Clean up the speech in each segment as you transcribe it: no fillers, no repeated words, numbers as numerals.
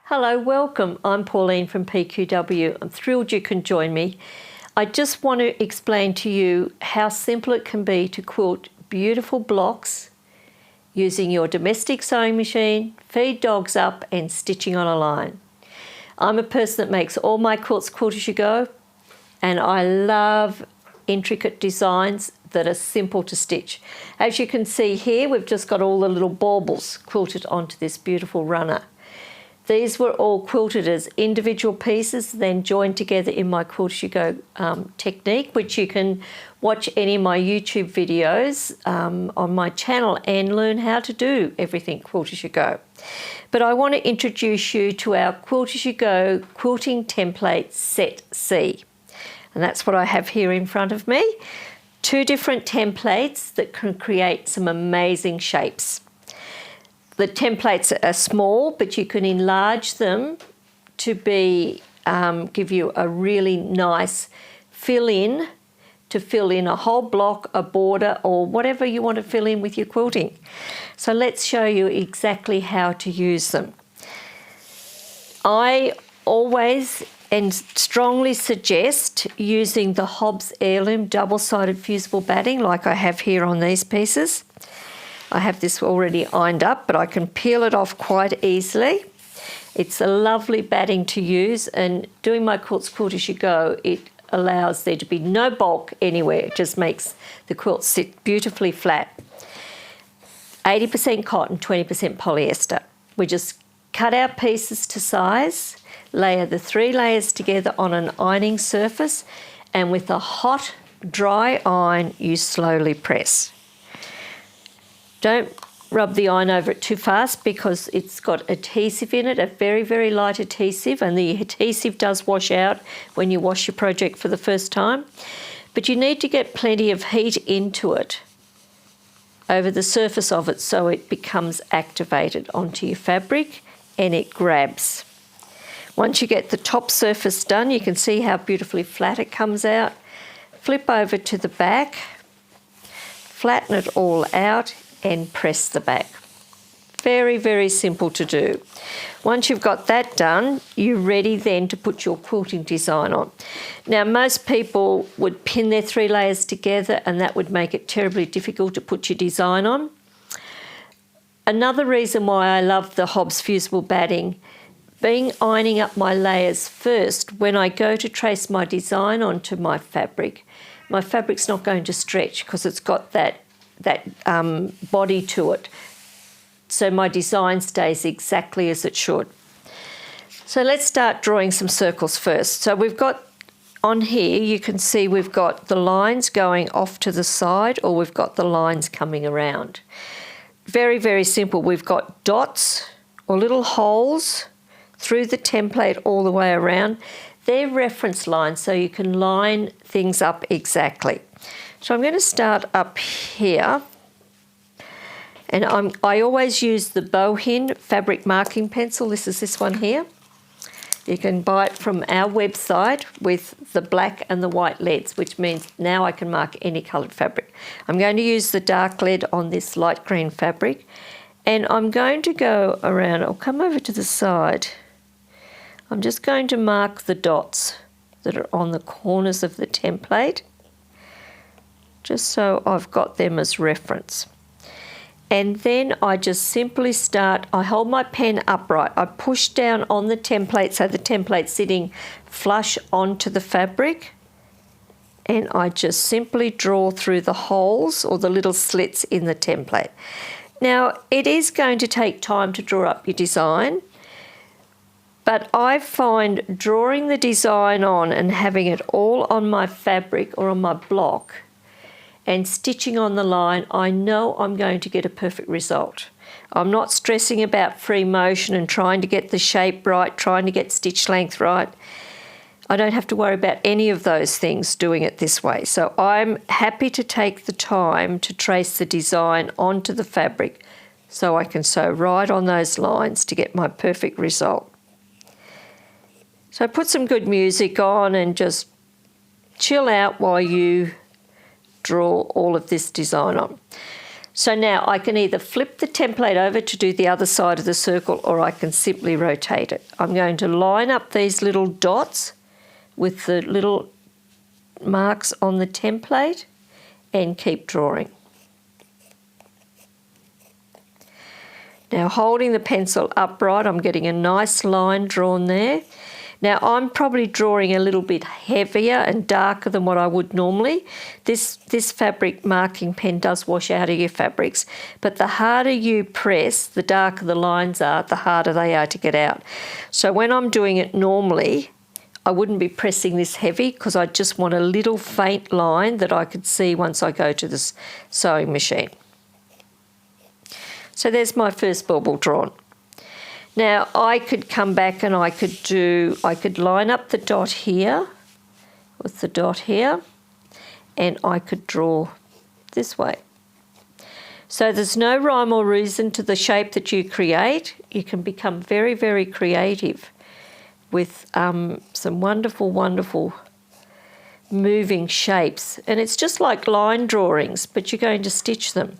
Hello, welcome. I'm Pauline from PQW. I'm thrilled you can join me. I just want to explain to you how simple it can be to quilt beautiful blocks using your domestic sewing machine, feed dogs up and stitching on a line. I'm a person that makes all my quilts quilt as you go, and I love intricate designs that are simple to stitch. As you can see here, we've just got all the little baubles quilted onto this beautiful runner. These were all quilted as individual pieces, then joined together in my Quilt As You Go technique, which you can watch any of my YouTube videos on my channel and learn how to do everything Quilt As You Go. But I want to introduce you to our Quilt As You Go quilting template set C. And that's what I have here in front of me. Two different templates that can create some amazing shapes. The templates are small, but you can enlarge them to give you a really nice fill-in, to fill in a whole block, a border, or whatever you want to fill in with your quilting. So let's show you exactly how to use them. I always and strongly suggest using the Hobbs Heirloom double-sided fusible batting like I have here on these pieces. I have this already ironed up, but I can peel it off quite easily. It's a lovely batting to use, and doing my quilts quilt as you go, it allows there to be no bulk anywhere. It just makes the quilt sit beautifully flat. 80% cotton, 20% polyester. We just cut our pieces to size, layer the 3 layers together on an ironing surface, and with a hot, dry iron, you slowly press. Don't rub the iron over it too fast because it's got adhesive in it, a very, very light adhesive, and the adhesive does wash out when you wash your project for the first time. But you need to get plenty of heat into it, over the surface of it, so it becomes activated onto your fabric and it grabs. Once you get the top surface done, you can see how beautifully flat it comes out. Flip over to the back, flatten it all out, and press the back. Very, very simple to do. Once you've got that done, you're ready then to put your quilting design on. Now, most people would pin their 3 layers together, and that would make it terribly difficult to put your design on. Another reason why I love the Hobbs fusible batting, ironing up my layers first, when I go to trace my design onto my fabric's not going to stretch because it's got that body to it. So my design stays exactly as it should. So let's start drawing some circles first. So we've got on here, you can see we've got the lines going off to the side, or we've got the lines coming around. Very, very simple. We've got dots or little holes through the template all the way around. They're reference lines, so you can line things up exactly. So I'm going to start up here, and I always use the Bohin fabric marking pencil. This is this one here. You can buy it from our website with the black and the white leads, which means now I can mark any coloured fabric. I'm going to use the dark lead on this light green fabric, and I'm going to go around. I'll come over to the side. I'm just going to mark the dots that are on the corners of the template, just so I've got them as reference. And then I just simply start, I hold my pen upright, I push down on the template so the template's sitting flush onto the fabric, and I just simply draw through the holes or the little slits in the template. Now, it is going to take time to draw up your design, but I find drawing the design on and having it all on my fabric or on my block and stitching on the line, I know I'm going to get a perfect result. I'm not stressing about free motion and trying to get the shape right, trying to get stitch length right. I don't have to worry about any of those things doing it this way. So I'm happy to take the time to trace the design onto the fabric so I can sew right on those lines to get my perfect result. So put some good music on and just chill out while you draw all of this design on. So now I can either flip the template over to do the other side of the circle, or I can simply rotate it. I'm going to line up these little dots with the little marks on the template and keep drawing. Now holding the pencil upright, I'm getting a nice line drawn there. Now I'm probably drawing a little bit heavier and darker than what I would normally. This fabric marking pen does wash out of your fabrics, but the harder you press, the darker the lines are, the harder they are to get out. So when I'm doing it normally, I wouldn't be pressing this heavy because I just want a little faint line that I could see once I go to this sewing machine. So there's my first bauble drawn. Now I could come back and I could line up the dot here with the dot here, and I could draw this way. So there's no rhyme or reason to the shape that you create. You can become very, very creative with some wonderful, wonderful moving shapes. And it's just like line drawings, but you're going to stitch them.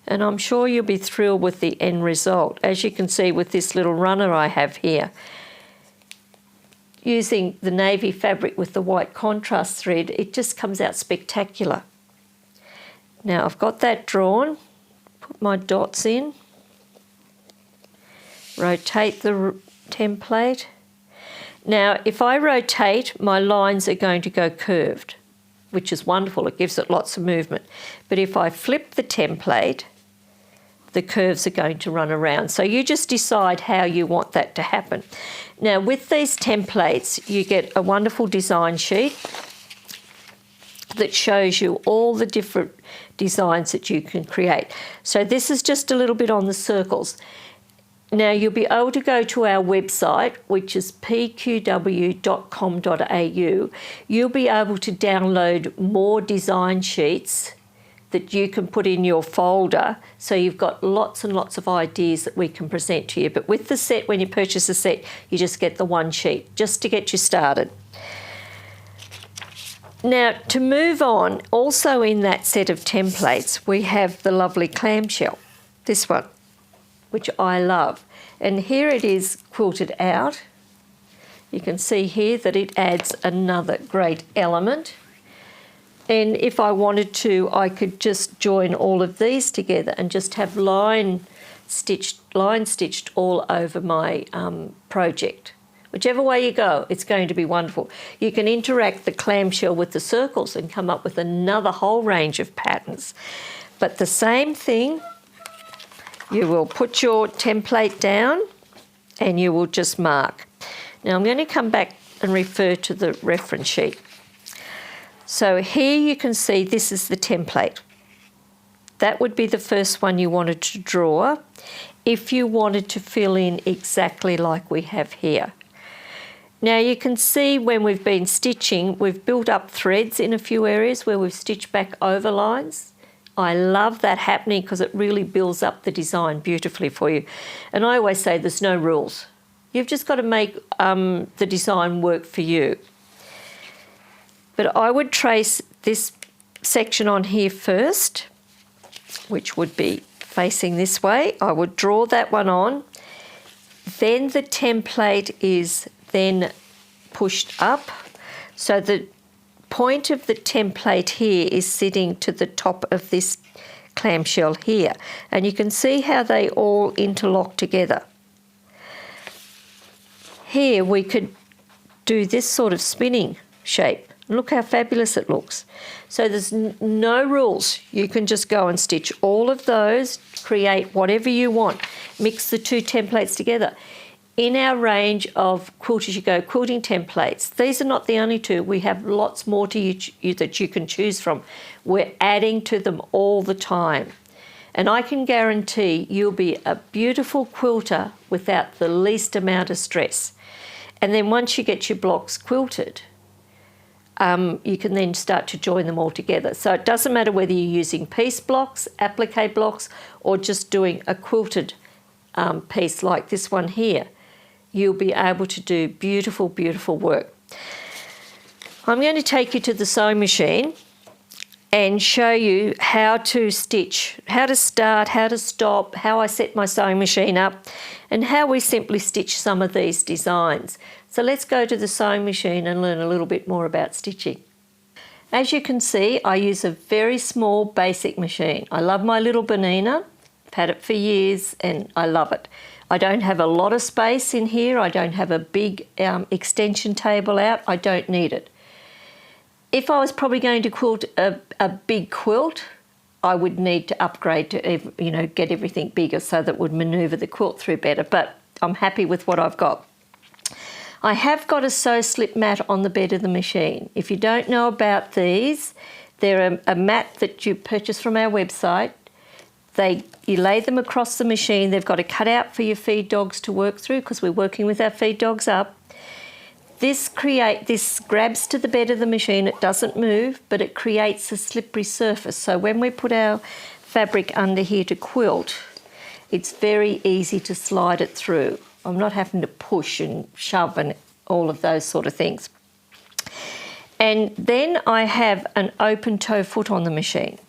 And I'm sure you'll be thrilled with the end result. As you can see with this little runner I have here, using the navy fabric with the white contrast thread, it just comes out spectacular. Now I've got that drawn, put my dots in, rotate the template. Now if I rotate, my lines are going to go curved, which is wonderful, it gives it lots of movement. But if I flip the template, the curves are going to run around. So you just decide how you want that to happen. Now with these templates, you get a wonderful design sheet that shows you all the different designs that you can create. So this is just a little bit on the circles. Now you'll be able to go to our website, which is pqw.com.au. You'll be able to download more design sheets that you can put in your folder, so you've got lots and lots of ideas that we can present to you. But with the set, when you purchase a set, you just get the one sheet, just to get you started. Now, to move on, also in that set of templates, we have the lovely clamshell, this one, which I love. And here it is quilted out. You can see here that it adds another great element. And if I wanted to, I could just join all of these together and just have line stitched all over my project. Whichever way you go, it's going to be wonderful. You can interact the clamshell with the circles and come up with another whole range of patterns. But the same thing, you will put your template down and you will just mark. Now I'm going to come back and refer to the reference sheet. So here you can see this is the template. That would be the first one you wanted to draw if you wanted to fill in exactly like we have here. Now you can see when we've been stitching, we've built up threads in a few areas where we've stitched back over lines. I love that happening because it really builds up the design beautifully for you. And I always say there's no rules. You've just got to make the design work for you. But I would trace this section on here first, which would be facing this way. I would draw that one on. Then the template is then pushed up. So the point of the template here is sitting to the top of this clamshell here. And you can see how they all interlock together. Here we could do this sort of spinning shape. Look how fabulous it looks. So there's no rules. You can just go and stitch all of those, create whatever you want. Mix the two templates together. In our range of Quilt As You Go quilting templates, these are not the only two. We have lots more that you can choose from. We're adding to them all the time. And I can guarantee you'll be a beautiful quilter without the least amount of stress. And then once you get your blocks quilted, you can then start to join them all together. So it doesn't matter whether you're using piece blocks, applique blocks, or just doing a quilted piece like this one here. You'll be able to do beautiful, beautiful work. I'm going to take you to the sewing machine and show you how to stitch, how to start, how to stop, how I set my sewing machine up, and how we simply stitch some of these designs. So let's go to the sewing machine and learn a little bit more about stitching. As you can see, I use a very small basic machine. I love my little Bernina. I've had it for years and I love it. I don't have a lot of space in here. I don't have a big extension table out. I don't need it. If I was probably going to quilt a big quilt, I would need to upgrade to, get everything bigger so that would manoeuvre the quilt through better, but I'm happy with what I've got. I have got a sew slip mat on the bed of the machine. If you don't know about these, they're a mat that you purchase from our website. You lay them across the machine. They've got a cutout for your feed dogs to work through because we're working with our feed dogs up. This grabs to the bed of the machine. It doesn't move, but it creates a slippery surface. So when we put our fabric under here to quilt, it's very easy to slide it through. I'm not having to push and shove and all of those sort of things. And then I have an open toe foot on the machine.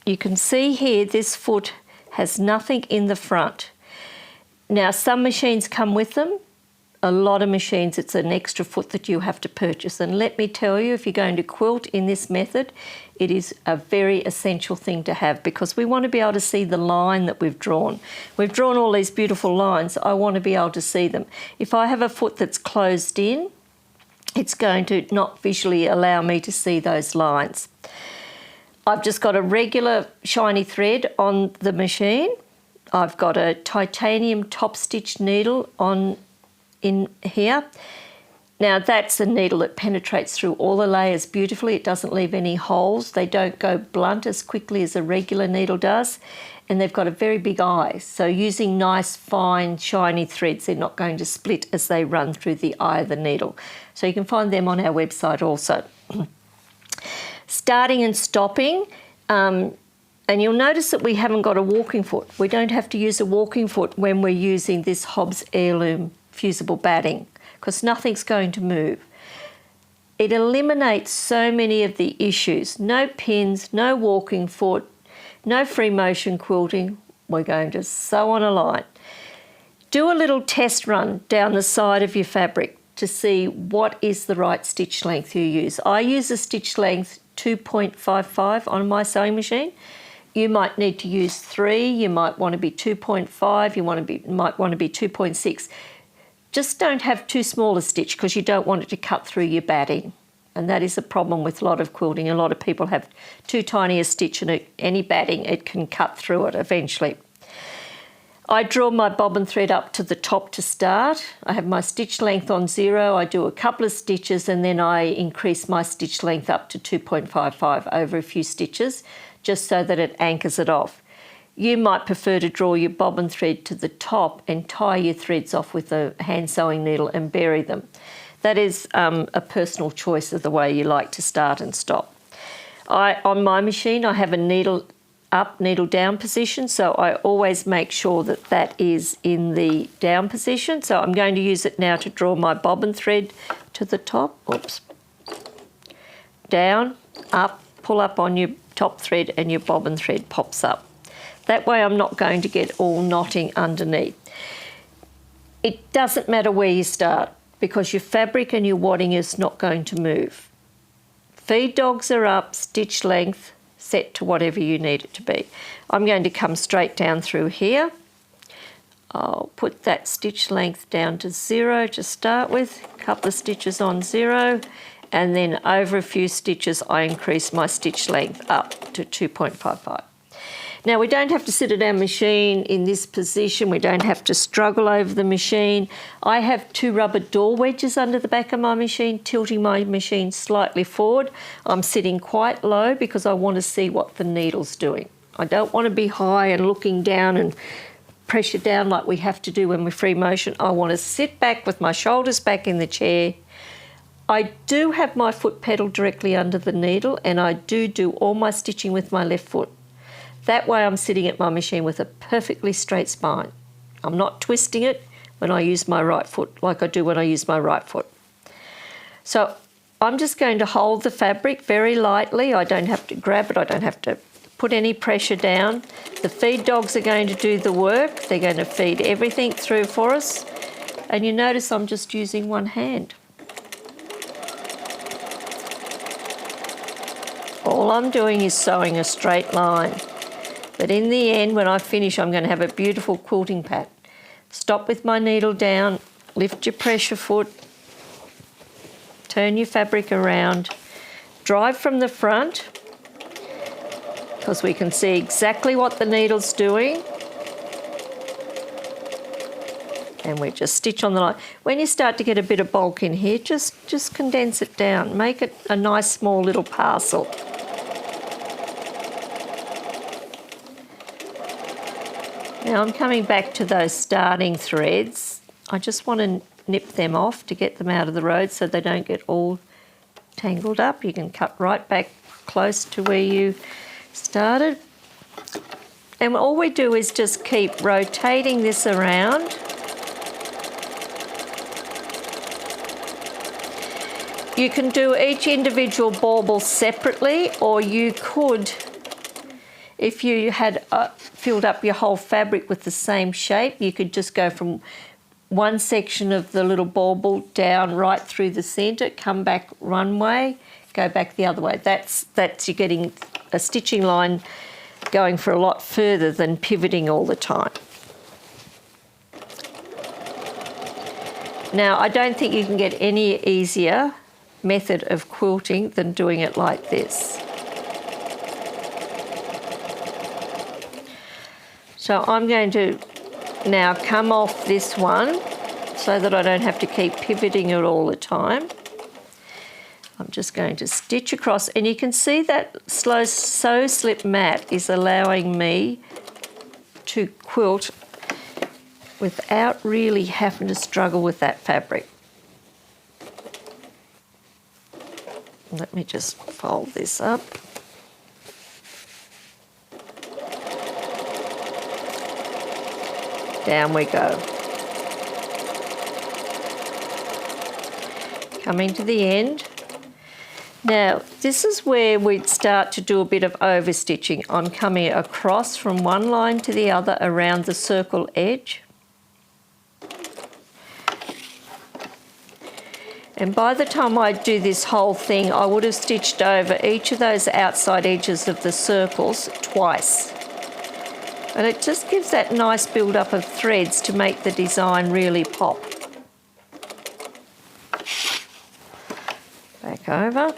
You can see here this foot has nothing in the front. Now some machines come with them. A lot of machines, it's an extra foot that you have to purchase. And let me tell you, if you're going to quilt in this method, it is a very essential thing to have because we want to be able to see the line that we've drawn. We've drawn all these beautiful lines. I want to be able to see them. If I have a foot that's closed in, it's going to not visually allow me to see those lines. I've just got a regular shiny thread on the machine. I've got a titanium top stitch needle in here. Now that's a needle that penetrates through all the layers beautifully. It doesn't leave any holes. They don't go blunt as quickly as a regular needle does. And they've got a very big eye. So using nice, fine, shiny threads, they're not going to split as they run through the eye of the needle. So you can find them on our website also. Starting and stopping, and you'll notice that we haven't got a walking foot. We don't have to use a walking foot when we're using this Hobbs Heirloom fusible batting because nothing's going to move. It eliminates so many of the issues. No pins, no walking foot, no free motion quilting. We're going to sew on a line. Do a little test run down the side of your fabric to see what is the right stitch length you use. I use a stitch length 2.55 on my sewing machine. You might need to use 3, you might want to be 2.5, you might want to be 2.6. Just don't have too small a stitch because you don't want it to cut through your batting. And that is a problem with a lot of quilting. A lot of people have too tiny a stitch and any batting, it can cut through it eventually. I draw my bobbin thread up to the top to start. I have my stitch length on 0. I do a couple of stitches and then I increase my stitch length up to 2.55 over a few stitches just so that it anchors it off. You might prefer to draw your bobbin thread to the top and tie your threads off with a hand sewing needle and bury them. That is a personal choice of the way you like to start and stop. On my machine, I have a needle up, needle down position, so I always make sure that that is in the down position. So I'm going to use it now to draw my bobbin thread to the top. Oops. Down, up, pull up on your top thread and your bobbin thread pops up. That way I'm not going to get all knotting underneath. It doesn't matter where you start because your fabric and your wadding is not going to move. Feed dogs are up, stitch length, set to whatever you need it to be. I'm going to come straight down through here. I'll put that stitch length down to 0 to start with, a couple of stitches on 0, and then over a few stitches I increase my stitch length up to 2.55. Now we don't have to sit at our machine in this position, we don't have to struggle over the machine. I have 2 rubber door wedges under the back of my machine, tilting my machine slightly forward. I'm sitting quite low because I want to see what the needle's doing. I don't want to be high and looking down and pressure down like we have to do when we're free motion. I want to sit back with my shoulders back in the chair. I do have my foot pedal directly under the needle and I do all my stitching with my left foot. That way I'm sitting at my machine with a perfectly straight spine. I'm not twisting it when I use my right foot like I do when I use my right foot. So I'm just going to hold the fabric very lightly. I don't have to grab it. I don't have to put any pressure down. The feed dogs are going to do the work. They're going to feed everything through for us. And you notice I'm just using one hand. All I'm doing is sewing a straight line. But in the end, when I finish, I'm going to have a beautiful quilting pattern. Stop with my needle down, lift your pressure foot, turn your fabric around, drive from the front, because we can see exactly what the needle's doing. And we just stitch on the line. When you start to get a bit of bulk in here, just condense it down. Make it a nice small little parcel. Now I'm coming back to those starting threads. I just want to nip them off to get them out of the road so they don't get all tangled up. You can cut right back close to where you started. And all we do is just keep rotating this around. You can do each individual bauble separately, or you could, if you had filled up your whole fabric with the same shape, you could just go from one section of the little bauble down right through the centre, come back one way, go back the other way. That's you're getting a stitching line going for a lot further than pivoting all the time. Now, I don't think you can get any easier method of quilting than doing it like this. So I'm going to now come off this one so that I don't have to keep pivoting it all the time. I'm just going to stitch across, and you can see that slow sew slip mat is allowing me to quilt without really having to struggle with that fabric. Let me just fold this up. Down we go. Coming to the end. Now, this is where we'd start to do a bit of overstitching. I'm coming across from one line to the other around the circle edge. And by the time I do this whole thing, I would have stitched over each of those outside edges of the circles twice. And it just gives that nice build-up of threads to make the design really pop. Back over.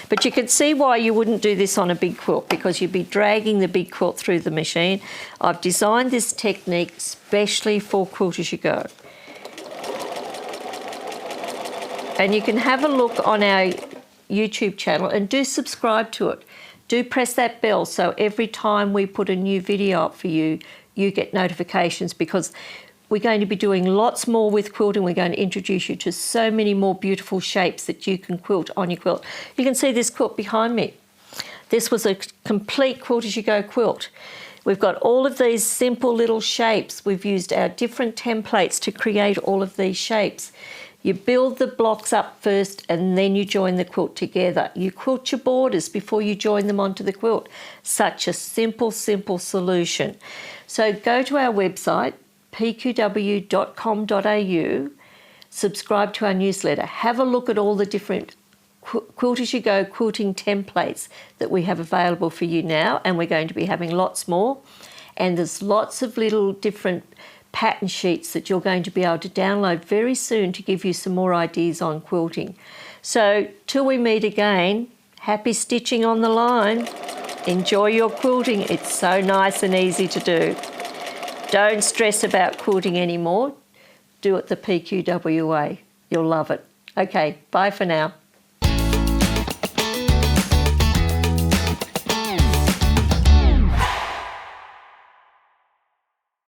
But you can see why you wouldn't do this on a big quilt, because you'd be dragging the big quilt through the machine. I've designed this technique specially for Quilt As You Go. And you can have a look on our YouTube channel and do subscribe to it. Do press that bell so every time we put a new video up for you, you get notifications, because we're going to be doing lots more with quilting. We're going to introduce you to so many more beautiful shapes that you can quilt on your quilt. You can see this quilt behind me. This was a complete Quilt As You Go quilt. We've got all of these simple little shapes. We've used our different templates to create all of these shapes. You build the blocks up first and then you join the quilt together. You quilt your borders before you join them onto the quilt. Such a simple, simple solution. So go to our website, pqw.com.au, subscribe to our newsletter, have a look at all the different Quilt As You Go quilting templates that we have available for you now, and we're going to be having lots more. And there's lots of little different pattern sheets that you're going to be able to download very soon to give you some more ideas on quilting. So till we meet again, happy stitching on the line. Enjoy your quilting. It's so nice and easy to do. Don't stress about quilting anymore. Do it the PQW way. You'll love it. Okay, bye for now.